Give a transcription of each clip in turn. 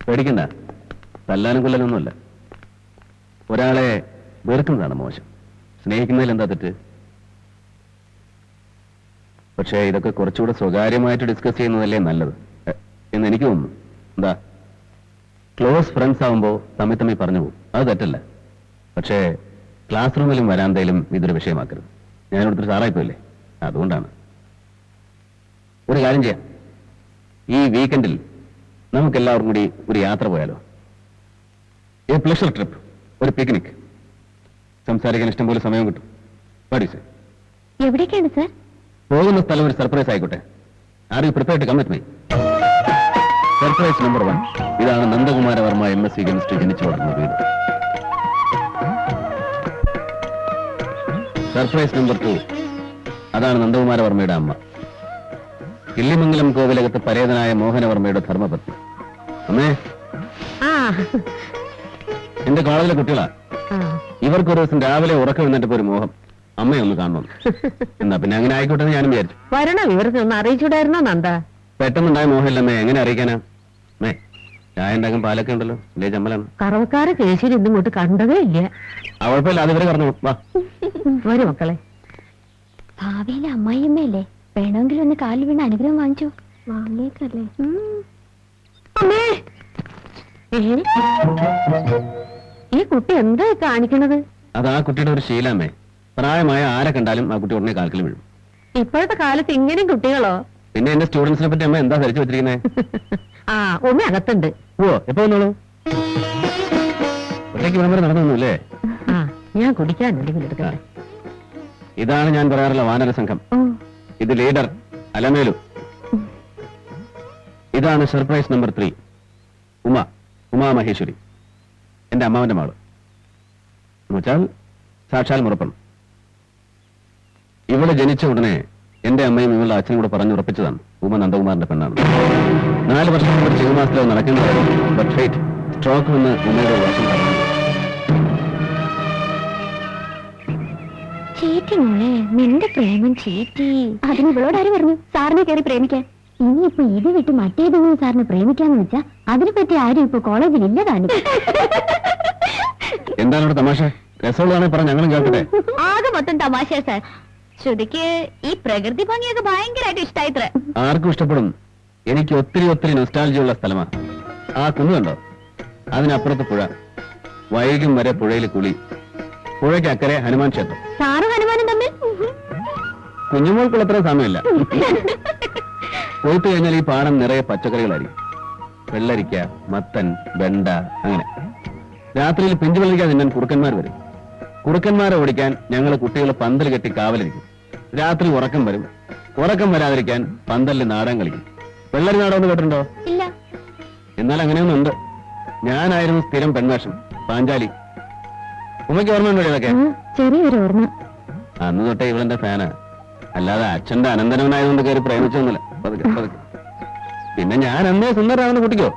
പേടിക്കണ്ട, തല്ലാനും കൊല്ലാനൊന്നുമല്ല. ഒരാളെ വെറുക്കുന്നതാണ് മോശം, സ്നേഹിക്കുന്നതിൽ എന്താ തെറ്റ്? പക്ഷേ ഇതൊക്കെ കുറച്ചുകൂടെ സ്വകാര്യമായിട്ട് ഡിസ്കസ് ചെയ്യുന്നതല്ലേ നല്ലത് എന്ന് എനിക്ക് തോന്നുന്നു. എന്താ, ക്ലോസ് ഫ്രണ്ട്സ് ആവുമ്പോൾ തമ്മിൽ തമ്മിൽ പറഞ്ഞു പോകും, അത് തെറ്റല്ല. പക്ഷേ ക്ലാസ് റൂമിലും വരാന്തയിലും ഇതൊരു വിഷയമാക്കരുത്. ഞാനിവിടുത്തെ സാറായിപ്പോയില്ലേ, അതുകൊണ്ടാണ്. ഒരു കാര്യം ചെയ്യാം, ഈ വീക്കെൻഡിൽ നമുക്കെല്ലാവർക്കും കൂടി ഒരു യാത്ര പോയാലോ? എ പ്ലഷർ ട്രിപ്പ്, ഒരു പിക്നിക്. സംസാരിക്കാൻ ഇഷ്ടം പോലെ സമയം കിട്ടും. പാടീസ് എവിടേക്കാണ് സർ? പോകുന്ന സ്ഥലം ഒരു സർപ്രൈസ് ആയിക്കോട്ടെ. Are you prepared to come with me? Surprise number 1, ഇതാണ് നന്ദകുമാരവർമ്മ MSc കെമിസ്ട്രി ജനിച്ചു വളർന്ന വീട്. സർപ്രൈസ് നമ്പർ 2, അതാണ് നന്ദകുമാരവർമ്മയുടെ അമ്മ, കിള്ളിമംഗലം കോവിലകത്ത് പരേതനായ മോഹനവർമ്മയുടെ ധർമ്മപത്നി. അമ്മേ, എന്റെ കോളേജിലെ കുട്ടികളാ. ഇവർക്ക് ഒരു ദിവസം രാവിലെ ഉറക്കം എഴുന്നേറ്റപ്പോ ഒരു മോഹം, അമ്മയെ ഒന്ന് കാണണം. എന്നാ പിന്നെ അങ്ങനെ ആയിക്കോട്ടെ ഞാനും വിചാരിച്ചു. വരണം, ഇവർക്ക് ഒന്ന് അറിയിച്ചൂടായിരുന്നോ നന്ദ? പെട്ടെന്നുണ്ടായ മോഹമില്ലമ്മേ, എങ്ങനെ അറിയിക്കാനാ? മേ, ചായ ഉണ്ടാക്കും പാലൊക്കെ ഉണ്ടല്ലോ, ഇല്ലേ ചമ്മലാണ്. കറവക്കാരെ കേശരി ഇന്നിങ്ങോട്ട് കണ്ടതേ ഇല്ല. അവൾപ്പല്ല, അത് ഇവരെ പറഞ്ഞു. വാ വരും മക്കളെ. ഭാവിയിലെ അമ്മായിയമ്മയല്ലേ, വേണമെങ്കിലും ഒന്ന് കാലിൽ വീണ് അനുഗ്രഹം വാങ്ങിച്ചോ. വാങ്ങിയേക്കല്ലേ. ഈ കുട്ടി എന്താ കാണിക്കണത്? അത് ആ കുട്ടിയുടെ ഒരു ശീലമേ. പ്രായമായ ആരെ കണ്ടാലും ആ കുട്ടി ഉടനെ കാൽക്കൽ വീഴും. ഇപ്പോഴത്തെ കാലത്ത് ഇങ്ങനെയും കുട്ടികളോ? പിന്നെ എന്റെ സ്റ്റുഡൻസിനെ പറ്റി അമ്മ എന്താ ധരിച്ചു വെച്ചിരിക്കുന്നത്? ആ, ഒന്ന് അകത്തുണ്ട്. ഓ, എപ്പോ വന്നോളൂ? ഒറ്റയ്ക്ക് വിളംബരം നടന്നൊന്നുമില്ലേ? ആ, ഞാൻ കുടിക്കാൻ എന്തെങ്കിലും എടുക്കട്ടെ. ഇതാണ് ഞാൻ പറയാറുള്ള വാനര സംഘം. ഇത് ലീഡർ അലമേലു. ഇതാണ് സർപ്രൈസ് നമ്പർ 3, ഉമാ മഹേശ്വരി, എന്റെ അമ്മാവന്റെ മകള്. എന്നുവെച്ചാൽ സാക്ഷാൽ മുറപ്പൻ. ഇവിടെ ജനിച്ച ഉടനെ എന്റെ അമ്മയും ഇവളുടെ അച്ഛനും കൂടെ പറഞ്ഞുറപ്പിച്ചതാണ് ഉമ നന്ദകുമാറിന്റെ പെണ്ണാണ്. 4 വർഷം മുമ്പ് ചിങ്ങമാസത്തിലോ നടക്കേണ്ടതായിരുന്നു. ബട്ട് ഫേറ്റ്, സ്ട്രോക്ക് വന്ന് ഉമ്മയുടെ വർഷം പറഞ്ഞു. ചീറ്റി മോളെ, നിന്റെ പ്രേമം ചീറ്റി. അതിന് ഇവളോട് ആര് പറഞ്ഞു സാറിനെ കയറി പ്രേമിക്കാൻ? ഇനിയിപ്പോ ഇത് വിട്ട് മറ്റേതെങ്കിലും സാറിനെ പ്രേമിക്കാന്ന് വെച്ചാ അതിനെ പറ്റി ആരും ഇപ്പൊ കോളേജിൽ ഇല്ല താനും. എന്താണ് ഇവിടെ തമാശ? രസമുള്ളതാണെങ്കിൽ പറഞ്ഞ ഞങ്ങളും കേൾക്കട്ടെ. ആകെ മൊത്തം തമാശ സാർ. ശ്രുതിക്ക് ഈ പ്രകൃതി ഭംഗിയൊക്കെ ഭയങ്കരമായിട്ട് ഇഷ്ടായിത്ര. ആർക്കും ഇഷ്ടപ്പെടും. എനിക്ക് ഒത്തിരി നൊസ്റ്റാൾജിയുള്ള സ്ഥലമാണ്. ആ കുന്നു കണ്ടോ? അതിനപ്പുറത്ത് പുഴ, വൈകും വരെ പുഴയിൽ കുളി, പുഴയ്ക്ക് അക്കരെ ഹനുമാൻ ക്ഷേത്രം. സാറും ഹനുമാനും തമ്മിൽ കുഞ്ഞുമോൾക്കുള്ളത്ര സമയമില്ല. പോയിട്ട് കഴിഞ്ഞാൽ ഈ പാടം നിറയെ പച്ചക്കറികളായിരിക്കും. വെള്ളരിക്ക, മത്തൻ, വെണ്ട, അങ്ങനെ. രാത്രിയിൽ പിഞ്ചു വെള്ളരിക്കാൻ തിന്നാൻ കുറുക്കന്മാർ വരും. കുറുക്കന്മാരെ ഓടിക്കാൻ ഞങ്ങൾ കുട്ടികൾ പന്തൽ കെട്ടി കാവലിരിക്കും. രാത്രി ഉറക്കം വരും. ഉറക്കം വരാതിരിക്കാൻ പന്തലിൽ നാടകം കളിക്കും. വെള്ളരി നാടകം ഒന്ന് കേട്ടിട്ടുണ്ടോ? ഇല്ല. എന്നാൽ അങ്ങനെയൊന്നുണ്ട്. ഞാനായിരുന്നു സ്ഥിരം പെൺവേഷം, പാഞ്ചാലി. ഉമ്മയ്ക്ക് ഓർമ്മയുണ്ടോ ഇതൊക്കെ? ചെറിയൊരു ഓർമ്മ. അന്ന് തൊട്ടേ ഇവളെന്റെ ഫാനാ. അല്ലാതെ അച്ഛന്റെ അനന്തരവനായതുകൊണ്ട് കയറി പ്രേമിച്ചൊന്നുമില്ല. പിന്നെ ഞാൻ അന്നേ സുന്ദരാണെന്ന് കുട്ടിക്കോ?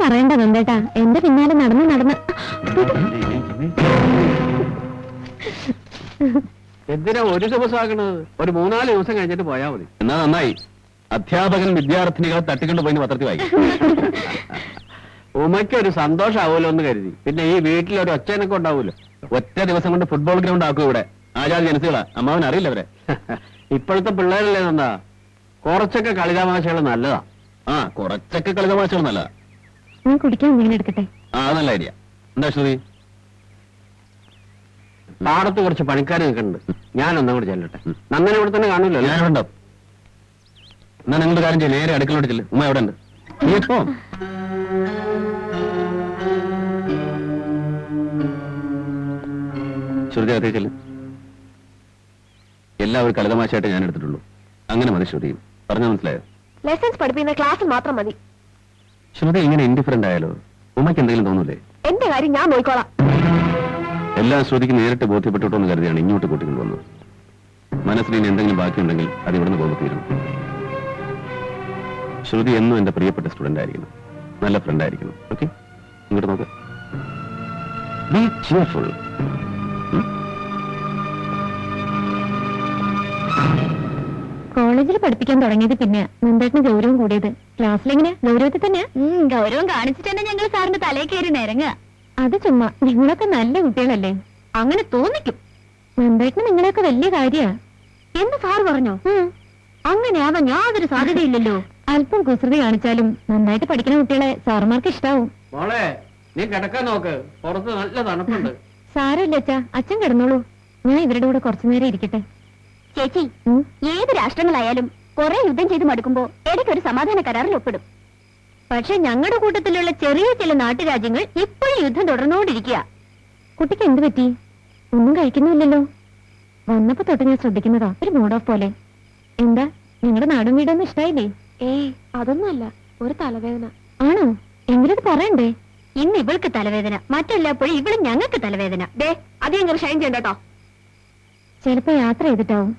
പറയണ്ട നന്ദേട്ടാ, എന്റെ പിന്നാലെ നടന്ന് എന്തിനാ ഒരു ദിവസം ആക്കണത്? ഒരു 3-4 ദിവസം കഴിഞ്ഞിട്ട് പോയാൽ മതി. എന്നാ നന്നായി. അധ്യാപകൻ വിദ്യാർത്ഥിനികളെ തട്ടിക്കൊണ്ട് പോയി പത്രത്തിൽ വായിക്കും. ഉമ്മയ്ക്ക് ഒരു സന്തോഷമാവുമല്ലോ എന്ന് കരുതി. പിന്നെ ഈ വീട്ടിലൊരു ഒച്ചനൊക്കെ ഉണ്ടാവൂല്ലോ. ഒറ്റ ദിവസം കൊണ്ട് ഫുട്ബോൾ ഗ്രൗണ്ട് ആക്കും ഇവിടെ. ആചാര്യ ജനസുകളാ. അമ്മാവൻ അറിയില്ല അവരെ. ഇപ്പോഴത്തെ പിള്ളേരല്ലേ എന്താ, കുറച്ചൊക്കെ കളിതമാശകൾ നല്ലതാ. ആ, കുറച്ചൊക്കെ കളിതമാശകൾ നല്ലതാ. ഞാൻ കുടിക്കാൻ എന്തെങ്കിലും എടുക്കട്ടെ? ആ, നല്ല ഐഡിയ. എന്താ ശ്രുതി? പാടത്ത് കുറച്ച് പണിക്കാർ നിൽക്കുന്നുണ്ട്. ഞാനൊന്നും കൂടെ ചെല്ലട്ടെ. നന്ദനെ ഇവിടെ തന്നെ കാണൂല്ലോ. ഞാനുണ്ടോ? എന്നാ നിങ്ങളുടെ കാര്യം ചെയ്യും, നേരെ അടുക്കളോട്ട് ചെല്ല്. ഉമ്മ എവിടെ ഉണ്ട്? ഇപ്പോ ശ്രുതി അതേ ചെല്ല്. എല്ലാവരും കളിതമാശയായിട്ട് ഞാൻ എടുത്തിട്ടുള്ളൂ. അങ്ങനെ മതി ശ്രുതി. പറഞ്ഞാൽ മനസ്സിലായോ? ലെസൺസ് പഠിപ്പിക്കുന്ന ക്ലാസ്സിൽ മാത്രം മതി. ശ്രുതി ഇങ്ങനെ ഇൻഡിഫറന്റ് ആയാലോ? ഉമ്മയ്ക്ക് എന്തെങ്കിലും തോന്നൂലേ? എന്റെ കാര്യം ഞാൻ നോക്കിക്കോളാം. എല്ലാം ശ്രുതിക്ക് നേരിട്ട് ബോധ്യപ്പെട്ടിട്ടോന്ന് കരുതിയാണ് ഇങ്ങോട്ട് കൂട്ടിക്കൊണ്ടുവന്നത്. മനസ്സിൽ ഇനി എന്തെങ്കിലും ബാക്കിയുണ്ടെങ്കിൽ അത് ഇവിടുന്ന് പോകുമ്പോൾ തീരണം. ശ്രുതി എന്നും എന്റെ പ്രിയപ്പെട്ട സ്റ്റുഡന്റ് ആയിരിക്കണം, നല്ല ഫ്രണ്ട് ആയിരിക്കണം. ഓക്കെ, ഇങ്ങോട്ട് നോക്ക്. B cheerful. കോളേജിൽ പഠിപ്പിക്കാൻ തുടങ്ങിയത് പിന്നെ നന്ദേട്ടന് ഗൗരവം കൂടിയത് ക്ലാസ്സിലെങ്ങനെ ഗൗരവത്തിൽ തന്നെ? ഗൗരവം കാണിച്ചിട്ട് തന്നെ ഞങ്ങൾ സാറിന്റെ തലയിൽ കയറി നിരങ്ങുക. അത് ചുമ്മാ, നിങ്ങളൊക്കെ നല്ല കുട്ടികളല്ലേ? അങ്ങനെ തോന്നിക്കും. നന്ദേട്ടന് നിങ്ങളെയൊക്കെ വലിയ കാര്യാ എന്ന് സാർ പറഞ്ഞോ? അങ്ങനെയാവാൻ യാതൊരു സാധ്യതയില്ലല്ലോ. അല്പം കുസൃതി കാണിച്ചാലും നന്നായിട്ട് പഠിക്കുന്ന കുട്ടികളെ സാറുമാർക്ക് ഇഷ്ടാവും. മോളെ നീ കിടക്കാൻ നോക്ക്, പുറത്ത് നല്ല തണുപ്പുണ്ട്. സാരമില്ല അച്ഛാ, അച്ഛൻ കിടന്നോളൂ. ഞാൻ ഇവരുടെ കൂടെ കുറച്ചു നേരം ഇരിക്കട്ടെ. ചേച്ചി, ഏത് രാഷ്ട്രങ്ങളായാലും കുറെ യുദ്ധം ചെയ്ത് മടുക്കുമ്പോ ഇടയ്ക്കൊരു സമാധാന കരാറിൽ ഒപ്പിടും. പക്ഷെ ഞങ്ങളുടെ കൂട്ടത്തിലുള്ള ചെറിയ ചില നാട്ടുരാജ്യങ്ങൾ ഇപ്പോഴും യുദ്ധം തുടർന്നുകൊണ്ടിരിക്കുക. കുട്ടിക്ക് എന്ത് പറ്റി? ഒന്നും കഴിക്കുന്നില്ലല്ലോ. വന്നപ്പോ തൊട്ട് ഞാൻ ശ്രദ്ധിക്കുന്നതാ, ഒരു മൂഡ് ഓഫ് പോലെ. എന്താ, നിങ്ങളുടെ നാടും വീടൊന്നും ഇഷ്ടായില്ലേ? ഏയ് അതൊന്നുമല്ല, ഒരു തലവേദന. ആണോ? എങ്കിലത് പറയണ്ടേ? ഇന്ന് ഇവൾക്ക് തലവേദന, മറ്റെല്ലാപ്പോഴും ഇവളും ഞങ്ങൾക്ക് തലവേദന. ദേ അധികം ഷൈൻ ചെയ്യണ്ടോ. ചിലപ്പോ യാത്ര ചെയ്തിട്ടാവും.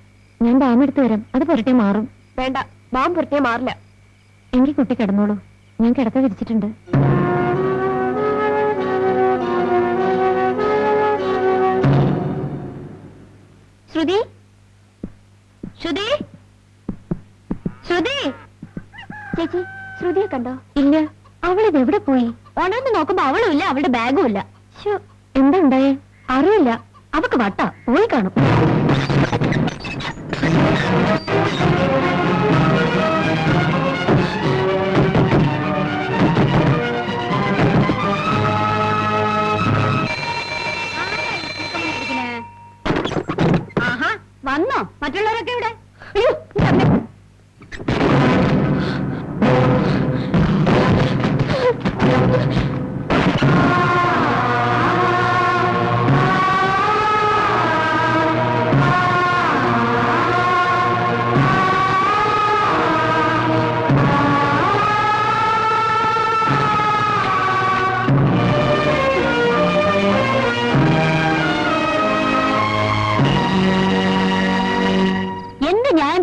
ഞാൻ ബാം എടുത്തു വരാം, അത് പുരട്ടെ മാറും. വേണ്ട, ബാം പുരട്ടെ മാറില്ല. എങ്കിൽ കുട്ടി കിടന്നോളൂ, ഞാൻ കിടക്ക വിരിച്ചിട്ടുണ്ട്. ശ്രുതി, ശ്രുതി, ശ്രുതി. ചേച്ചി, ശ്രുതിയെ കണ്ടോ? ഇല്ല. അവളിത് എവിടെ പോയി? ഉണർന്ന് നോക്കുമ്പോ അവളും ഇല്ല, അവളുടെ ബാഗും ഇല്ല. എന്താ ഉണ്ടായേ? അറിയില്ല. അവക്ക് വട്ട പോയി കാണും. ആഹാ, വന്നോ? മറ്റുള്ളവരൊക്കെ ഇവിടെ? അയ്യോ,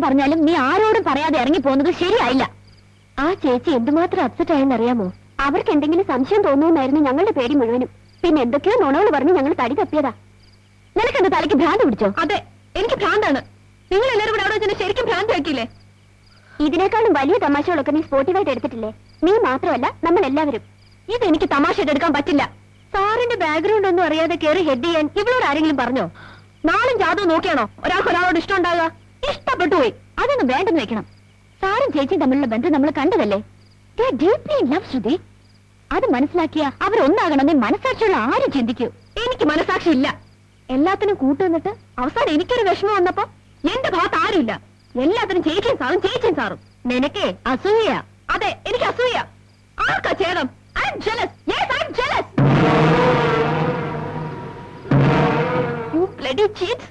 പറഞ്ഞാലും നീ ആരോടും പറയാതെ ഇറങ്ങി പോകുന്നത് ശരിയായില്ല. ആ ചേച്ചി എന്തുമാത്രം അപ്സെറ്റ് ആയെന്ന് അറിയാമോ? അവർക്ക് എന്തെങ്കിലും സംശയം തോന്നുമെന്നായിരുന്നു ഞങ്ങളുടെ പേടി മുഴുവനും. പിന്നെ എന്തൊക്കെയോ നുണകൾ പറഞ്ഞ് ഞങ്ങൾ തടി തപ്പിയതാ. നിനക്ക് എന്റെ തലയ്ക്ക് ഭ്രാന്ത് പിടിച്ചോ? അതെ, എനിക്ക് ഭ്രാന്താണ്. നിങ്ങൾ എല്ലാവരും കൂടെ അവിടെ വെച്ചാൽ ശരിക്കും ഭ്രാന്ത് വെക്കില്ലേ? ഇതിനേക്കാളും വലിയ തമാശകളൊക്കെ നീ സ്പോർട്ടീവായിട്ട് എടുത്തിട്ടില്ലേ? നീ മാത്രമല്ല, നമ്മൾ എല്ലാവരും. ഇതെനിക്ക് തമാശയായിട്ട് എടുക്കാൻ പറ്റില്ല. സാറിന്റെ ബാക്ക്ഗ്രൗണ്ട് ഒന്നും അറിയാതെ കയറി ഹെഡ് ചെയ്യാൻ ഇവളോട് ആരെങ്കിലും പറഞ്ഞോ? നാളും ജാതവും നോക്കിയാണോ ഒരാൾക്ക് ഒരാളോട് ഇഷ്ടം ഉണ്ടാകുക? ഇഷ്ടപ്പെട്ടു പോയി, അതൊന്നും വേണ്ടെന്ന് വെക്കണം. സാറും ചേച്ചിയും തമ്മിലുള്ള ബന്ധം നമ്മൾ കണ്ടതല്ലേ? ശ്രുതി, അത് മനസ്സിലാക്കിയ അവരൊന്നാകണമെന്ന് മനസാക്ഷിയുള്ള ആരും ചിന്തിക്കൂ. എനിക്ക് മനസാക്ഷി ഇല്ല. എല്ലാത്തിനും കൂട്ടുവന്നിട്ട് അവസാനം എനിക്കൊരു വിഷമം വന്നപ്പോ എന്റെ ഭാഗത്ത് ആരുമില്ല. എല്ലാത്തിനും ചേച്ചിയും സാറും ചേച്ചിയും സാറും. നിനക്കേ അസൂയ? അതെ, എനിക്ക് അസൂയ. ആർക്കാ ചേതം? I am jealous. Yes, I am jealous. You bloody cheats.